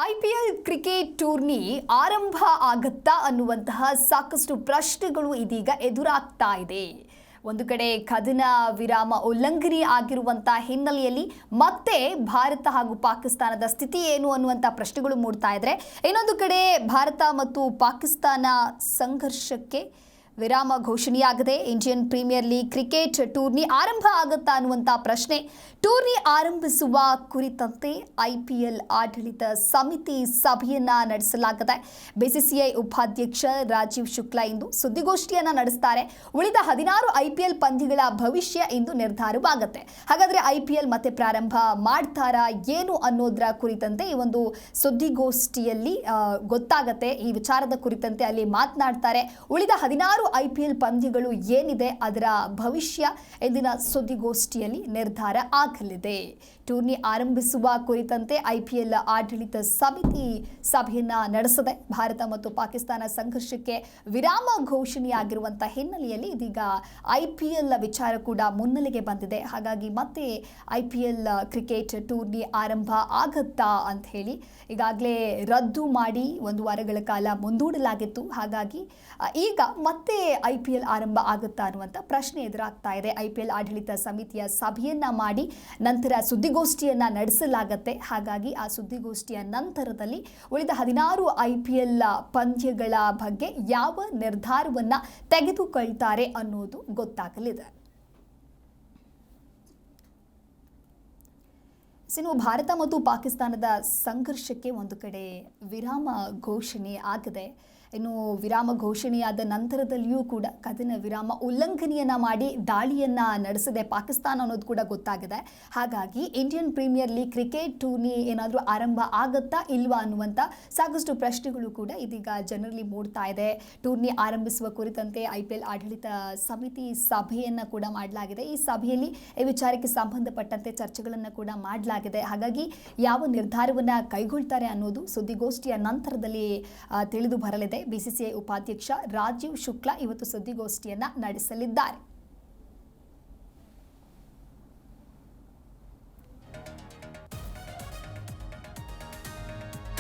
IPL cricket tourney ಆರಂಭ ಆಗುತ್ತಾ ಅನ್ನುವಂತಹ ಸಾಕಷ್ಟು ಪ್ರಶ್ನೆಗಳು ಇದೀಗ ಎದುರಾಗ್ತಾ ಇದೆ. ಒಂದು ಕಡೆ ಕದನ ವಿರಾಮ ಉಲ್ಲಂಘನೆ ಆಗಿರುವಂತಹ ಹಿನ್ನೆಲೆಯಲ್ಲಿ ಮತ್ತೆ ಭಾರತ ಹಾಗೂ ಪಾಕಿಸ್ತಾನದ ಸ್ಥಿತಿ ಏನು ಅನ್ನುವಂಥ ಪ್ರಶ್ನೆಗಳು ಮೂಡ್ತಾ ಇದ್ರೆ, ಇನ್ನೊಂದು ಕಡೆ ಭಾರತ ಮತ್ತು ಪಾಕಿಸ್ತಾನ ಸಂಘರ್ಷಕ್ಕೆ ವಿರಾಮ ಘೋಷಣೆಯಾಗಿದೆ. Indian premier league cricket tourney ಆರಂಭ ಆಗುತ್ತಾ ಅನ್ನುವಂಥ ಪ್ರಶ್ನೆ. ಟೂರ್ನಿ ಆರಂಭಿಸುವ ಕುರಿತಂತೆ ಐಪಿಎಲ್ ಆಡಳಿತ ಸಮಿತಿ ಸಭೆಯನ್ನ ನಡೆಸಲಾಗಿದೆ. ಬಿಸಿಸಿಐ ಉಪಾಧ್ಯಕ್ಷ ರಾಜೀವ್ ಶುಕ್ಲಾ ಇಂದು ಸುದ್ದಿಗೋಷ್ಠಿಯನ್ನ ನಡೆಸ್ತಾರೆ. ಉಳಿದ 16 ಐಪಿಎಲ್ ಪಂದ್ಯಗಳ ಭವಿಷ್ಯ ಇಂದು ನಿರ್ಧಾರವಾಗುತ್ತೆ. ಹಾಗಾದ್ರೆ ಐಪಿಎಲ್ ಮತ್ತೆ ಪ್ರಾರಂಭ ಮಾಡ್ತಾರಾ ಏನು ಅನ್ನೋದರ ಕುರಿತಂತೆ ಈ ಒಂದು ಸುದ್ದಿಗೋಷ್ಠಿಯಲ್ಲಿ ಗೊತ್ತಾಗತ್ತೆ. ಈ ವಿಚಾರದ ಕುರಿತಂತೆ ಅಲ್ಲಿ ಮಾತನಾಡ್ತಾರೆ. ಉಳಿದ 16 ಐಪಿಎಲ್ ಪಂದ್ಯಗಳು ಏನಿದೆ ಅದರ ಭವಿಷ್ಯ ಇಂದಿನ ಸುದ್ದಿಗೋಷ್ಠಿಯಲ್ಲಿ ನಿರ್ಧಾರ ಆಗಲಿದೆ. ಟೂರ್ನಿ ಆರಂಭಿಸುವ ಕುರಿತಂತೆ ಐಪಿಎಲ್ ಆಡಳಿತ ಸಮಿತಿ ಸಭೆಯನ್ನ ನಡೆಸಿದೆ. ಭಾರತ ಮತ್ತು ಪಾಕಿಸ್ತಾನ ಸಂಘರ್ಷಕ್ಕೆ ವಿರಾಮ ಘೋಷಣೆಯಾಗಿರುವಂತಹ ಹಿನ್ನೆಲೆಯಲ್ಲಿ ಇದೀಗ ಐಪಿಎಲ್ ವಿಚಾರ ಕೂಡ ಮುನ್ನೆಲೆಗೆ ಬಂದಿದೆ. ಹಾಗಾಗಿ ಮತ್ತೆ ಐಪಿಎಲ್ ಕ್ರಿಕೆಟ್ ಟೂರ್ನಿ ಆರಂಭ ಆಗತ್ತಾ ಅಂತ ಹೇಳಿ ಈಗಾಗಲೇ ರದ್ದು ಮಾಡಿ 1 ವಾರಗಳ ಕಾಲ ಮುಂದೂಡಲಾಗಿತ್ತು. ಹಾಗಾಗಿ ಈಗ ಮತ್ತೆ ಐಪಿಎಲ್ ಆರಂಭ ಆಗುತ್ತಾ ಅನ್ನುವಂಥ ಪ್ರಶ್ನೆ ಎದುರಾಗ್ತಾ ಇದೆ. ಐಪಿಎಲ್ ಆಡಳಿತ ಸಮಿತಿಯ ಸಭೆಯನ್ನ ಮಾಡಿ ನಂತರ ಸುದ್ದಿಗೋಷ್ಠಿಯನ್ನ ನಡೆಸಲಾಗುತ್ತೆ. ಹಾಗಾಗಿ ಆ ಸುದ್ದಿಗೋಷ್ಠಿಯ ನಂತರದಲ್ಲಿ ಉಳಿದ 16 ಐಪಿಎಲ್ ಪಂದ್ಯಗಳ ಬಗ್ಗೆ ಯಾವ ನಿರ್ಧಾರವನ್ನ ತೆಗೆದುಕೊಳ್ತಾರೆ ಅನ್ನೋದು ಗೊತ್ತಾಗಲಿದೆ. ಇನ್ನು ಭಾರತ ಮತ್ತು ಪಾಕಿಸ್ತಾನದ ಸಂಘರ್ಷಕ್ಕೆ ಒಂದು ಕಡೆ ವಿರಾಮ ಘೋಷಣೆ ಆಗಿದೆ. ಇನ್ನು ವಿರಾಮ ಘೋಷಣೆಯಾದ ನಂತರದಲ್ಲಿಯೂ ಕೂಡ ಕದನ ವಿರಾಮ ಉಲ್ಲಂಘನೆಯನ್ನ ಮಾಡಿ ದಾಳಿಯನ್ನ ನಡೆಸಿದೆ ಪಾಕಿಸ್ತಾನ ಅನ್ನೋದು ಕೂಡ ಗೊತ್ತಾಗಿದೆ. ಹಾಗಾಗಿ Indian premier league cricket tourney ಏನಾದರೂ ಆರಂಭ ಆಗುತ್ತಾ ಇಲ್ವಾ ಅನ್ನುವಂಥ ಸಾಕಷ್ಟು ಪ್ರಶ್ನೆಗಳು ಕೂಡ ಇದೀಗ ಜನರಲ್ಲಿ ಮೂಡ್ತಾ ಇದೆ. ಟೂರ್ನಿ ಆರಂಭಿಸುವ ಕುರಿತಂತೆ ಐಪಿಎಲ್ ಆಡಳಿತ ಸಮಿತಿ ಸಭೆಯನ್ನು ಕೂಡ ಮಾಡಲಾಗಿದೆ. ಈ ಸಭೆಯಲ್ಲಿ ಈ ವಿಚಾರಕ್ಕೆ ಸಂಬಂಧಪಟ್ಟಂತೆ ಚರ್ಚೆಗಳನ್ನು ಕೂಡ ಮಾಡಲಾಗಿದೆ. ಹಾಗಾಗಿ ಯಾವ ನಿರ್ಧಾರವನ್ನು ಕೈಗೊಳ್ತಾರೆ ಅನ್ನೋದು ಸುದ್ದಿಗೋಷ್ಠಿಯ ನಂತರದಲ್ಲಿ ತಿಳಿದು ಬರಲಿದೆ. ಬಿಸಿಸಿಐ ಉಪಾಧ್ಯಕ್ಷ ರಾಜೀವ್ ಶುಕ್ಲಾ ಇವತ್ತು ಸುದ್ದಿಗೋಷ್ಠಿಯನ್ನ ನಡೆಸಲಿದ್ದಾರೆ.